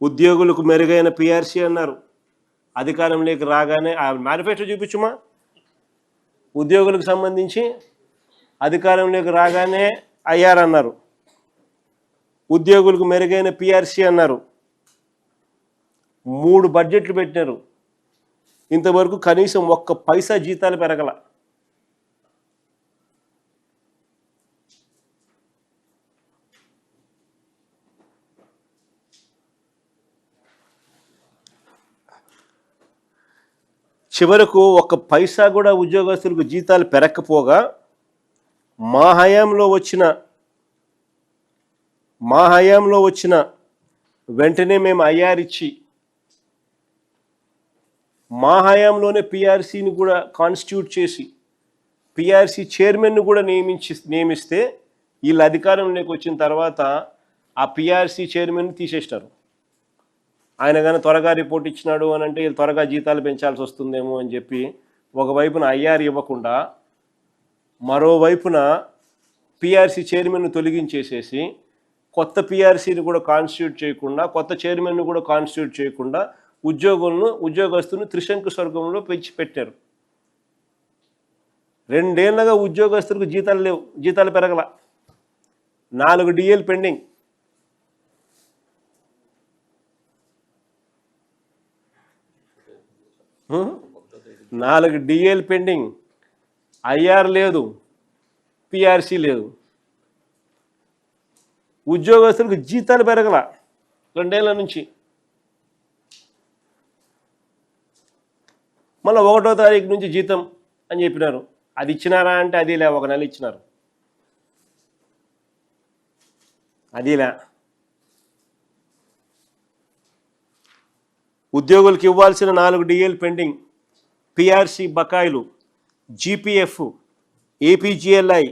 ఉద్యోగులకు మెరుగైన పిఆర్సీ అన్నారు. అధికారంలోకి రాగానే ఆ మేనిఫెస్టో చూపించుమా. ఉద్యోగులకు సంబంధించి అధికారంలోకి రాగానే ఐఆర్ అన్నారు, ఉద్యోగులకు మెరుగైన పిఆర్సీ అన్నారు, 3 బడ్జెట్లు పెట్టినారు. ఇంతవరకు కనీసం 1 పైసా జీతాలు పెరగల. చివరకు 1 పైసా కూడా ఉద్యోగస్తులకు జీతాలు పెరగకపోగా మా హయాంలో వచ్చిన వెంటనే మేము ఐఆర్ ఇచ్చి మా హయాంలోనే పిఆర్సీని కూడా కాన్స్టిట్యూట్ చేసి పిఆర్సీ చైర్మన్ను కూడా నియమిస్తే వీళ్ళ అధికారంలోకి వచ్చిన తర్వాత ఆ పిఆర్సీ చైర్మన్ తీసేస్తారు. ఆయన కానీ త్వరగా రిపోర్ట్ ఇచ్చినాడు అని అంటే వీళ్ళు త్వరగా జీతాలు పెంచాల్సి వస్తుందేమో అని చెప్పి ఒకవైపున ఐఆర్ ఇవ్వకుండా మరోవైపున పిఆర్సీ చైర్మన్ను తొలగించేసేసి కొత్త పిఆర్సీని కూడా కాన్స్టిట్యూట్ చేయకుండా కొత్త చైర్మన్ను కూడా కాన్స్టిట్యూట్ చేయకుండా ఉద్యోగస్తులను త్రిశంకు స్వర్గంలో పెట్టారు. 2 ఏళ్ళగా ఉద్యోగస్తులకు జీతాలు లేవు, జీతాలు పెరగల. 4 డిఏలు పెండింగ్. ఐఆర్ లేదు, పిఆర్సీ లేదు, ఉద్యోగస్తులకు జీతాలు పెరగల 2 ఏళ్ళ నుంచి. మళ్ళీ 1వ తారీఖు నుంచి జీతం అని చెప్పినారు. అది ఇచ్చినారా అంటే అదిలే, 1 నెల ఇచ్చినారు. అదిలే. ఉద్యోగులకు ఇవ్వాల్సిన 4 డిఏలు పెండింగ్, పిఆర్సీ బకాయిలు, GPF, APGLI,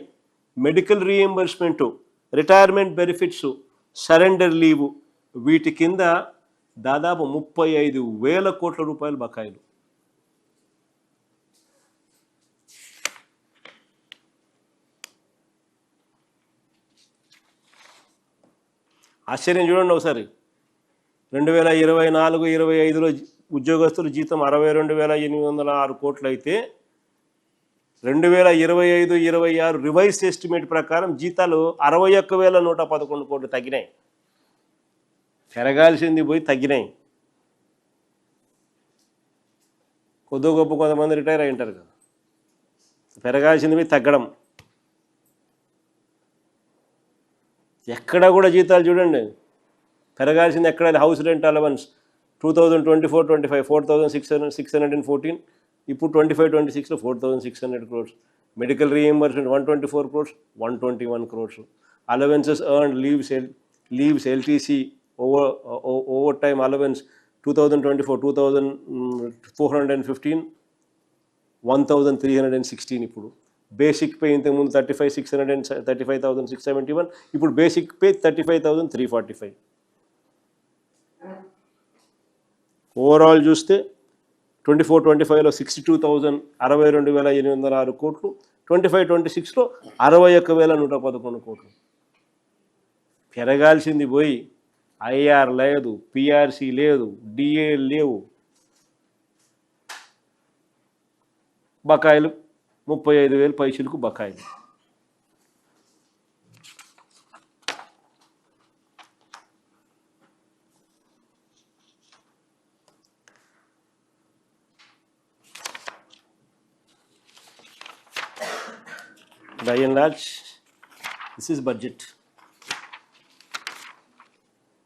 medical reimbursement, retirement benefits, surrender leave, వీటి కింద దాదాపు 35,000 కోట్ల రూపాయలు బకాయిలు. ఆశ్చర్యం చూడండి ఒకసారి. 2024-25లో ఉద్యోగస్తుల జీతం 62,806 కోట్లు అయితే 2025-26 రివైజ్ ఎస్టిమేట్ ప్రకారం జీతాలు 61,111 కోట్లు తగ్గినాయి. పెరగాల్సింది పోయి తగ్గినాయి. కొద్ది గొప్ప కొంతమంది రిటైర్ అయి ఉంటారు కదా, పెరగాల్సింది పోయి తగ్గడం. ఎక్కడ కూడా జీతాలు చూడండి పెరగాల్సింది ఎక్కడ. హౌస్ రెంట్ అలవెన్స్ 2024-25 4,614, ఇప్పుడు 25-26లో 4,600 crores. Medical reimbursement 124 crores, 121 crores. Allowances earned leaves LTC over time allowance 2024 2,415, 1,316 ఇప్పుడు. బేసిక్ పే ఇంతకుముందు 35,671, ఇప్పుడు బేసిక్ పే 35,345. ఓవరాల్ చూస్తే 24-25లో 62,062,806 కోట్లు, 25-26లో 61,111 కోట్లు. పెరగాల్సింది పోయి ఐఆర్ లేదు, పిఆర్సీ లేదు, డిఏ లేవు, బకాయిలు 35,000 పైసలకు బకాయిలు. By and large, this is budget.